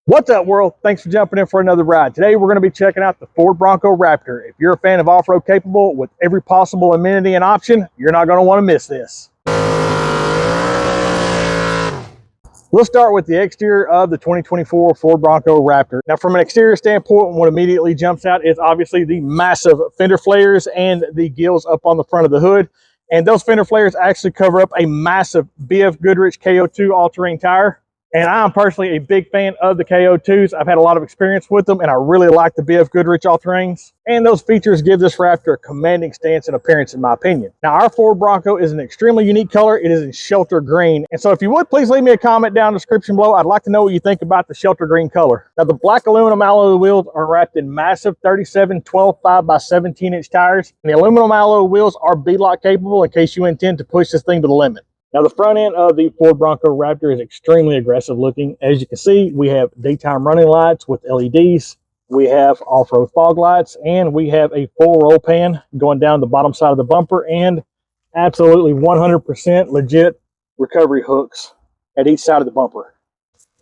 What's up, world? Thanks for jumping in for another ride. Today we're going to be checking out the Ford Bronco Raptor. If you're a fan of off-road capable with every possible amenity and option, you're not going to want to miss this. We'll start with the exterior of the 2024 Ford Bronco Raptor. Now, from an exterior standpoint, what immediately jumps out is obviously the massive fender flares and the gills up on the front of the hood. And those fender flares actually cover up a massive BF Goodrich KO2 all-terrain tire. And I'm personally a big fan of the KO2s. I've had a lot of experience with them, and I really like the BF Goodrich all-terrains. And those features give this Raptor a commanding stance and appearance, in my opinion. Now, our Ford Bronco is an extremely unique color. It is in shelter green. And so if you would, please leave me a comment down in the description below. I'd like to know what you think about the shelter green color. Now, the black aluminum alloy wheels are wrapped in massive 37 12 5x17-inch tires. And the aluminum alloy wheels are beadlock capable in case you intend to push this thing to the limit. Now, the front end of the Ford Bronco Raptor is extremely aggressive looking. As you can see, we have daytime running lights with LEDs. We have off-road fog lights, and we have a full roll pan going down the bottom side of the bumper, and absolutely 100% legit recovery hooks at each side of the bumper.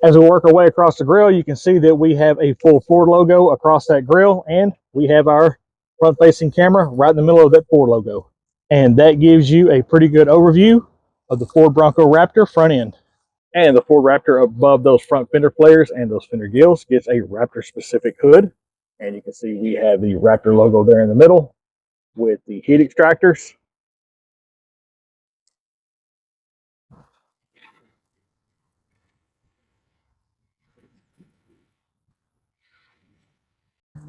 As we work our way across the grille, you can see that we have a full Ford logo across that grille, and we have our front-facing camera right in the middle of that Ford logo. And that gives you a pretty good overview of the Ford Bronco Raptor front end. And the Ford Raptor, above those front fender flares and those fender gills, gets a Raptor specific hood. And you can see we have the Raptor logo there in the middle with the heat extractors.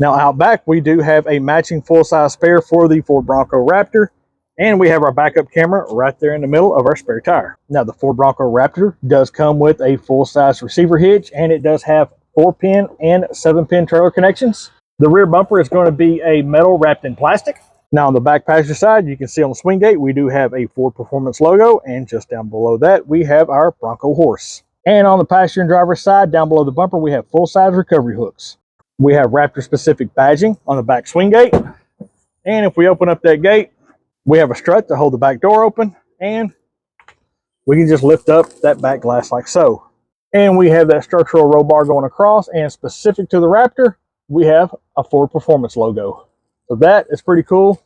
Now, out back, we do have a matching full-size spare for the Ford Bronco Raptor. And we have our backup camera right there in the middle of our spare tire. Now, the Ford Bronco Raptor does come with a full-size receiver hitch, and it does have 4-pin and 7-pin trailer connections. The rear bumper is going to be a metal wrapped in plastic. Now, on the back passenger side, you can see on the swing gate, we do have a Ford Performance logo, and just down below that, we have our Bronco horse. And on the passenger and driver's side, down below the bumper, we have full-size recovery hooks. We have Raptor-specific badging on the back swing gate. And if we open up that gate, we have a strut to hold the back door open, and we can just lift up that back glass like so. And we have that structural roll bar going across, and specific to the Raptor, we have a Ford Performance logo. So that is pretty cool.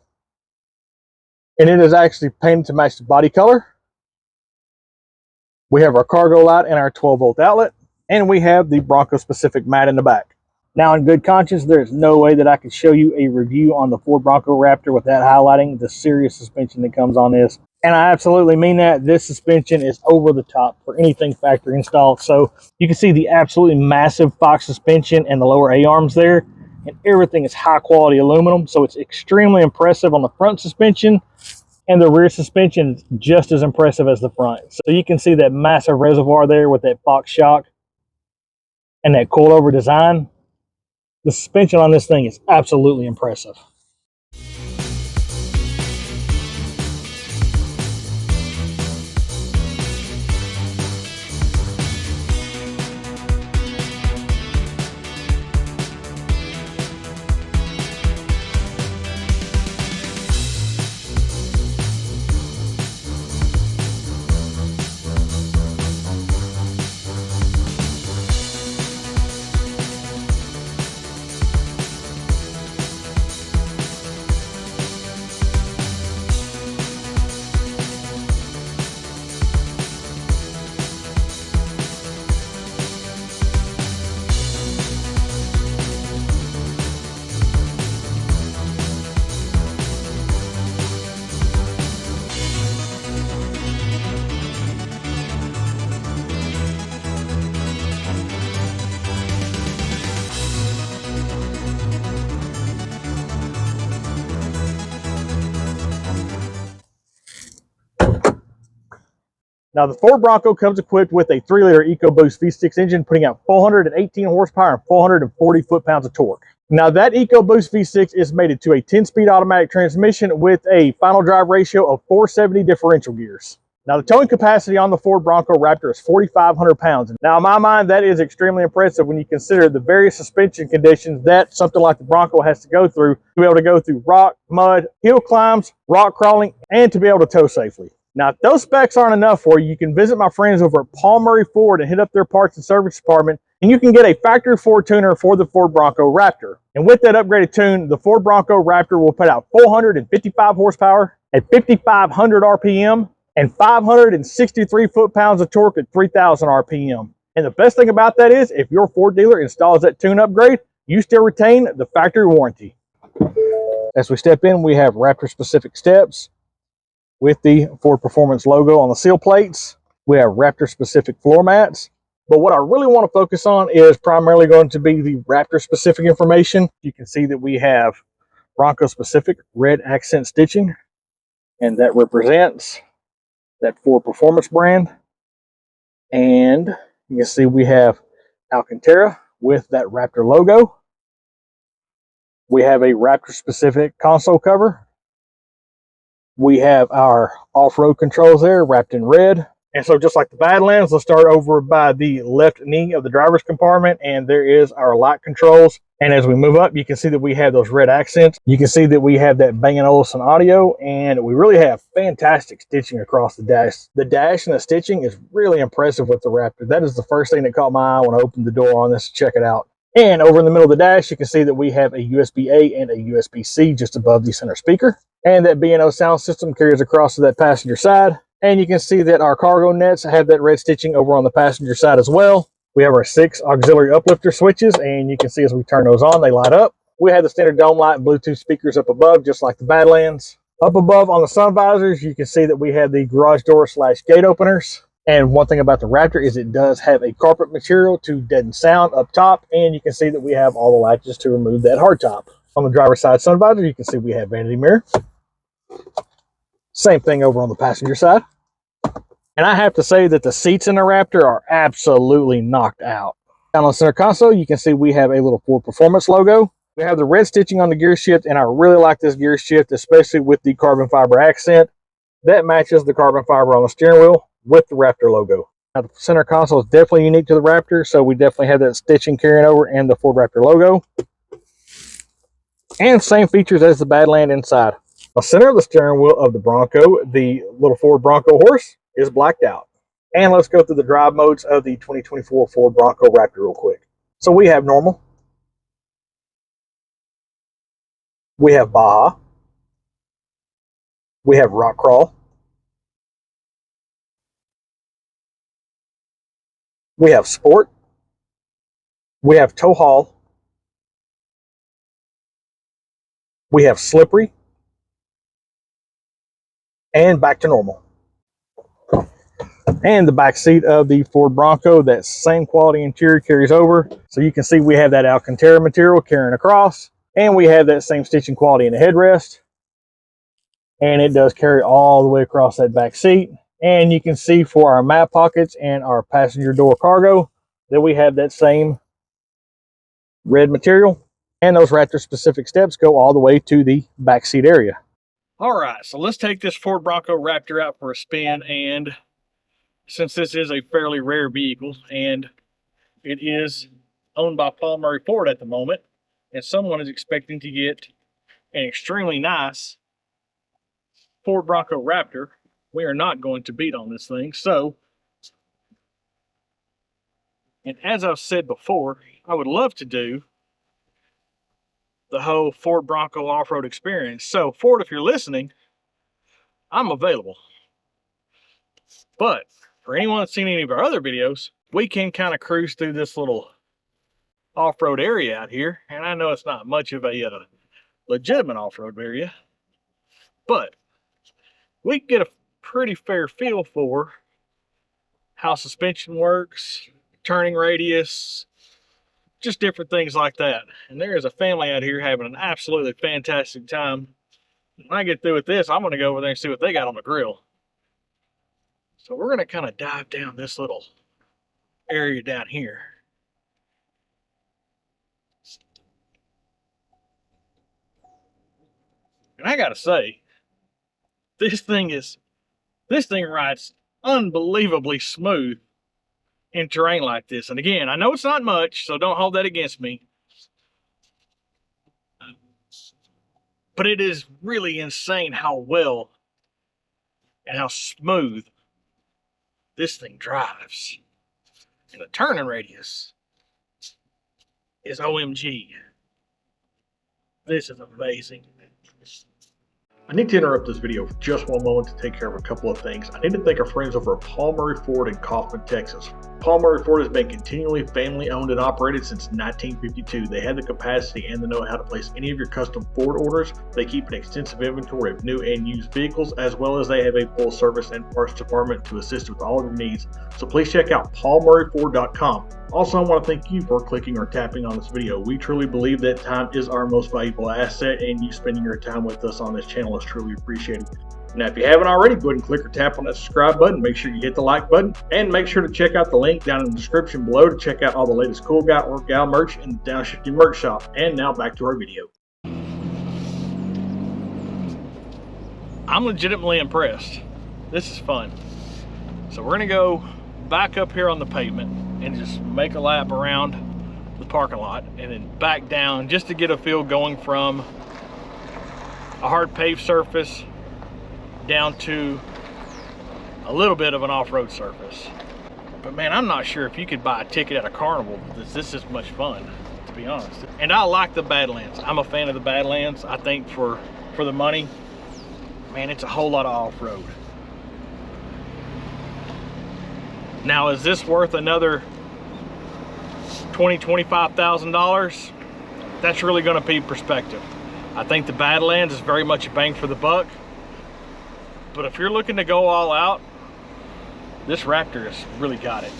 And it is actually painted to match the body color. We have our cargo light and our 12-volt outlet, and we have the Bronco specific mat in the back. Now, in good conscience, there's no way that I could show you a review on the Ford Bronco Raptor without highlighting the serious suspension that comes on this. And I absolutely mean that. This suspension is over the top for anything factory installed. So you can see the absolutely massive Fox suspension and the lower A-arms there. And everything is high quality aluminum. So it's extremely impressive on the front suspension. And the rear suspension is just as impressive as the front. So you can see that massive reservoir there with that Fox shock and that coilover design. The suspension on this thing is absolutely impressive. Now, the Ford Bronco comes equipped with a 3-liter EcoBoost V6 engine, putting out 418 horsepower and 440 foot-pounds of torque. Now, that EcoBoost V6 is mated to a 10-speed automatic transmission with a final drive ratio of 470 differential gears. Now, the towing capacity on the Ford Bronco Raptor is 4,500 pounds. Now, in my mind, that is extremely impressive when you consider the various suspension conditions that something like the Bronco has to go through to be able to go through rock, mud, hill climbs, rock crawling, and to be able to tow safely. Now, if those specs aren't enough for you, you can visit my friends over at Murrey Ford and hit up their parts and service department And you can get a factory Ford tuner for the Ford Bronco Raptor. And with that upgraded tune, the Ford Bronco Raptor will put out 455 horsepower at 5,500 RPM and 563 foot-pounds of torque at 3,000 RPM. And the best thing about that is, if your Ford dealer installs that tune upgrade, you still retain the factory warranty. As we step in, we have Raptor-specific steps with the Ford Performance logo on the seal plates. We have Raptor-specific floor mats. But what I really want to focus on is primarily going to be the Raptor-specific information. You can see that we have Bronco-specific red accent stitching, and that represents that Ford Performance brand. And you can see we have Alcantara with that Raptor logo. We have a Raptor-specific console cover. We have our off-road controls there wrapped in red. And so just like the Badlands, let's start over by the left knee of the driver's compartment, and there is our light controls. And as we move up, you can see that we have those red accents. You can see that we have that Bang & Olufsen audio, and we really have fantastic stitching across the dash. The dash and the stitching is really impressive with the Raptor. That is the first thing that caught my eye when I opened the door on this to check it out. And over in the middle of the dash, you can see that we have a USB-A and a USB-C just above the center speaker. And that B&O sound system carries across to that passenger side. And you can see that our cargo nets have that red stitching over on the passenger side as well. We have our 6 auxiliary uplifter switches, and you can see as we turn those on, they light up. We have the standard dome light and Bluetooth speakers up above, just like the Badlands. Up above on the sun visors, you can see that we have the garage door / gate openers. And one thing about the Raptor is it does have a carpet material to deaden sound up top, and you can see that we have all the latches to remove that hardtop. On the driver's side sun visor, you can see we have vanity mirror. Same thing over on the passenger side. And I have to say that the seats in the Raptor are absolutely knocked out. Down on the center console, you can see we have a little Ford Performance logo. We have the red stitching on the gear shift, and I really like this gear shift, especially with the carbon fiber accent. That matches the carbon fiber on the steering wheel with the Raptor logo. Now, the center console is definitely unique to the Raptor, so we definitely have that stitching carrying over and the Ford Raptor logo. And same features as the Badland inside. The center of the steering wheel of the Bronco, the little Ford Bronco horse, is blacked out. And let's go through the drive modes of the 2024 Ford Bronco Raptor real quick. So we have normal. We have Baja. We have rock crawl. We have sport. We have tow haul. We have slippery. And back to normal. And the back seat of the Ford Bronco, that same quality interior carries over. So you can see we have that Alcantara material carrying across. And we have that same stitching quality in the headrest. And it does carry all the way across that back seat. And you can see for our map pockets and our passenger door cargo that we have that same red material. And those Raptor specific steps go all the way to the back seat area. All right, so let's take this Ford Bronco Raptor out for a spin. And since this is a fairly rare vehicle and it is owned by Paul Murrey Ford at the moment, and someone is expecting to get an extremely nice Ford Bronco Raptor, we are not going to beat on this thing. So, and as I've said before, I would love to do the whole Ford Bronco off-road experience. So Ford, if you're listening, I'm available. But for anyone that's seen any of our other videos, we can kind of cruise through this little off-road area out here. And I know it's not much of a legitimate off-road area, but we can get a pretty fair feel for how suspension works, turning radius, just different things like that. And there is a family out here having an absolutely fantastic time. When I get through with this, I'm going to go over there and see what they got on the grill. So we're going to kind of dive down this little area down here. And I got to say, this thing rides unbelievably smooth in terrain like this. And again, I know it's not much, so don't hold that against me. But it is really insane how well and how smooth this thing drives. And the turning radius is OMG. This is amazing. I need to interrupt this video for just one moment to take care of a couple of things. I need to thank our friends over at Paul Murrey Ford in Kaufman, Texas. Paul Murrey Ford has been continually family owned and operated since 1952. They have the capacity and the know-how to place any of your custom Ford orders. They keep an extensive inventory of new and used vehicles, as well as they have a full service and parts department to assist with all of your needs. So please check out paulmurrayford.com. Also, I want to thank you for clicking or tapping on this video. We truly believe that time is our most valuable asset, and you spending your time with us on this channel is truly appreciated. Now, if you haven't already, go ahead and click or tap on that subscribe button. Make sure you hit the like button, and make sure to check out the link down in the description below to check out all the latest cool guy or gal merch in the Downshifting Merch Shop. And now back to our video. I'm legitimately impressed. This is fun. So we're gonna go back up here on the pavement and just make a lap around the parking lot and then back down just to get a feel going from a hard paved surface down to a little bit of an off-road surface. But man, I'm not sure if you could buy a ticket at a carnival this is much fun, to be honest. And I like the Badlands. I'm a fan of the Badlands. I think for the money, man, it's a whole lot of off-road. Now, is this worth another $20,000–$25,000? That's really going to be perspective. I think the Badlands is very much a bang for the buck. But if you're looking to go all out, this Raptor has really got it.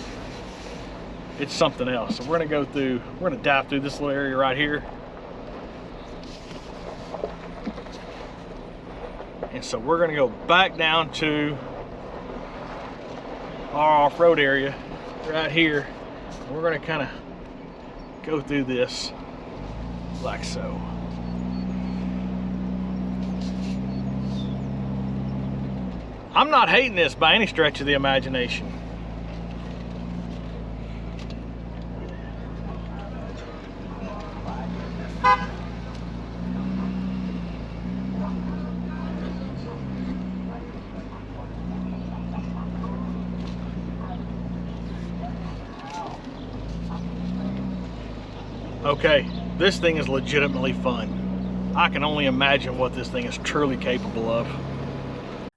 It's something else. So we're going to dive through this little area right here. And so we're going to go back down to our off-road area right here. We're going to kind of go through this like so. I'm not hating this by any stretch of the imagination. Okay, this thing is legitimately fun. I can only imagine what this thing is truly capable of.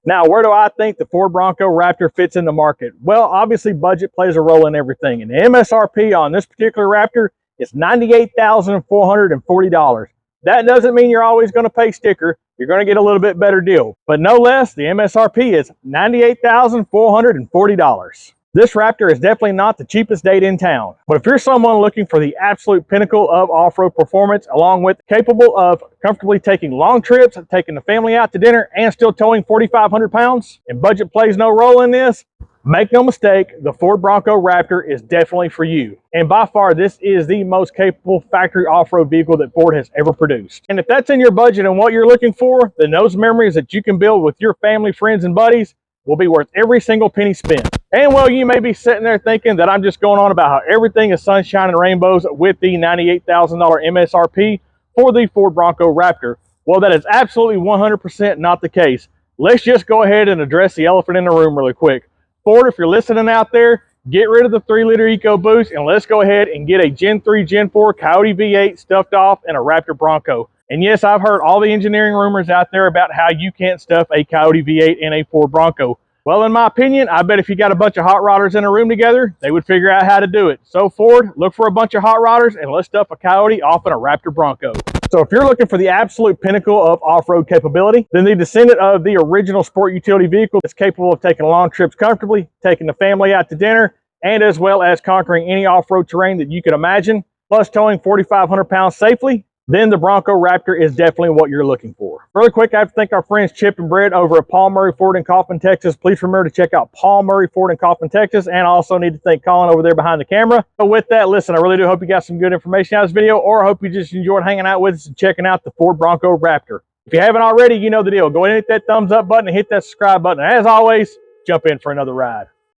Now, where do I think the Ford Bronco Raptor fits in the market? Well, obviously budget plays a role in everything, and the MSRP on this particular Raptor is $98,440. That doesn't mean you're always going to pay sticker. You're going to get a little bit better deal, but no less, the MSRP is $98,440. This Raptor is definitely not the cheapest date in town, but if you're someone looking for the absolute pinnacle of off-road performance, along with capable of comfortably taking long trips, taking the family out to dinner, and still towing 4,500 pounds, and budget plays no role in this, make no mistake, the Ford Bronco Raptor is definitely for you. And by far, this is the most capable factory off-road vehicle that Ford has ever produced. And if that's in your budget and what you're looking for, then those memories that you can build with your family, friends, and buddies will be worth every single penny spent. And well, you may be sitting there thinking that I'm just going on about how everything is sunshine and rainbows with the $98,000 MSRP for the Ford Bronco Raptor. Well, that is absolutely 100% not the case. Let's just go ahead and address the elephant in the room really quick. Ford, if you're listening out there, get rid of the 3-liter EcoBoost and let's go ahead and get a Gen 3, Gen 4 Coyote V8 stuffed off in a Raptor Bronco. And yes, I've heard all the engineering rumors out there about how you can't stuff a Coyote V8 in a Ford Bronco. Well, in my opinion, I bet if you got a bunch of hot rodders in a room together, they would figure out how to do it. So Ford, look for a bunch of hot rodders and let's stuff a Coyote off in a Raptor Bronco. So if you're looking for the absolute pinnacle of off-road capability, then the descendant of the original sport utility vehicle is capable of taking long trips comfortably, taking the family out to dinner, and as well as conquering any off-road terrain that you could imagine, plus towing 4,500 pounds safely, then the Bronco Raptor is definitely what you're looking for. Really quick, I have to thank our friends Chip and Brett over at Paul Murrey Ford in Kaufman, Texas. Please remember to check out Paul Murrey Ford in Kaufman, Texas. And I also need to thank Colin over there behind the camera. So with that, listen, I really do hope you got some good information out of this video, or I hope you just enjoyed hanging out with us and checking out the Ford Bronco Raptor. If you haven't already, you know the deal. Go ahead and hit that thumbs up button and hit that subscribe button. And as always, jump in for another ride.